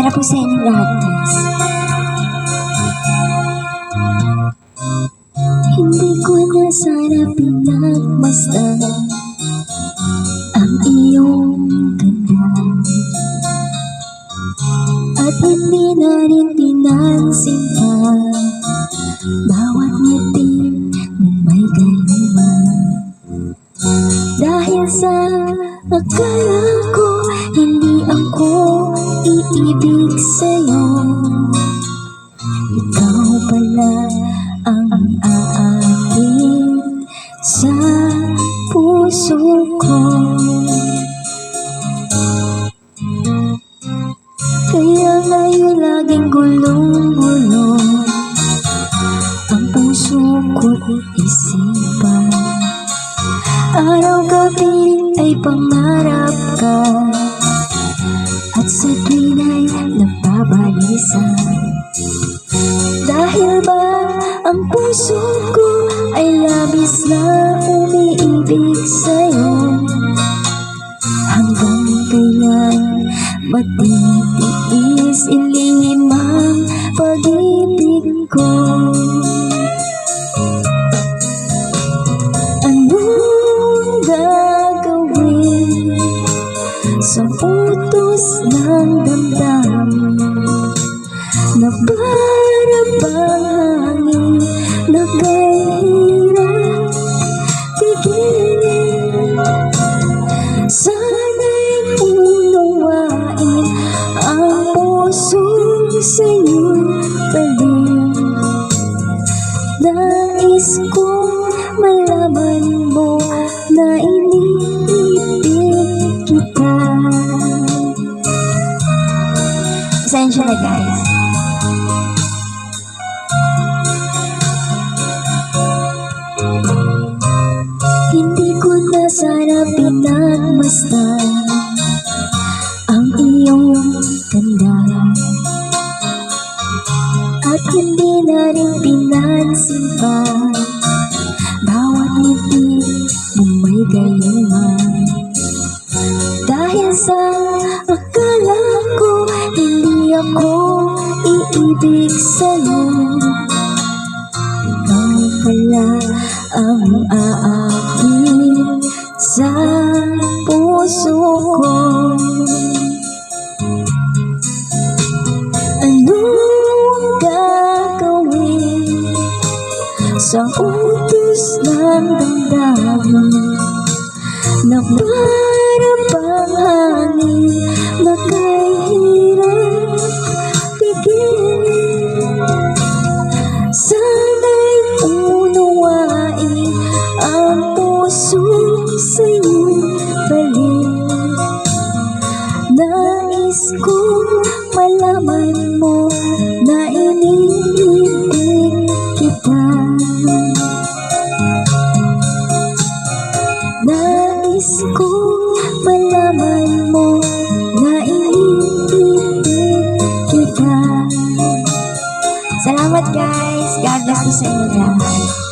Para po sa inyong lahat, guys. Hindi ko na sana pinagmasdan ang iyong ganda, at hindi na rin pinansin pa bawat ngiti ng may gayuma. Dahil sa akala ko hindi ako iibig sa'yo, ikaw pala ang aamin sa puso ko. Kaya ngayon laging gulong-gulong ang puso ko't isipan. Araw-gabi ay pangarap ka, at sa tuwin ay napabalisan. Dahil ba ang puso ko ay labis na umiibig sa'yo, hanggang kailan matitiis ilihim ang pag-ibig ko. Anong gagawin sa utos ng damdamin na para bang hangin na kahirap tigilin? Sana'y unawain ang pusong sa'yo'y talim. Nais kong malaman mo na iniibig kita. Pasensya na, guys. Hindi ko na sana pinagmasdan ang iyong ganda, at hindi na rin pinansin pa bawat ngiti mong may gayuma. Dahil sa akala ko hindi ako iibig sa'yo, ikaw pala ang aamin sa puso ko. Anong gagawin sa utos ng damdamin na para bang hangin na kahirap tigilin? Sana'y unawain ang puso sa'yo'y balik. Nais kong malaman mo na iniibig kita. Nais kong malaman mo na iniibig kita. Salamat, guys. God bless po sa inyo lahat.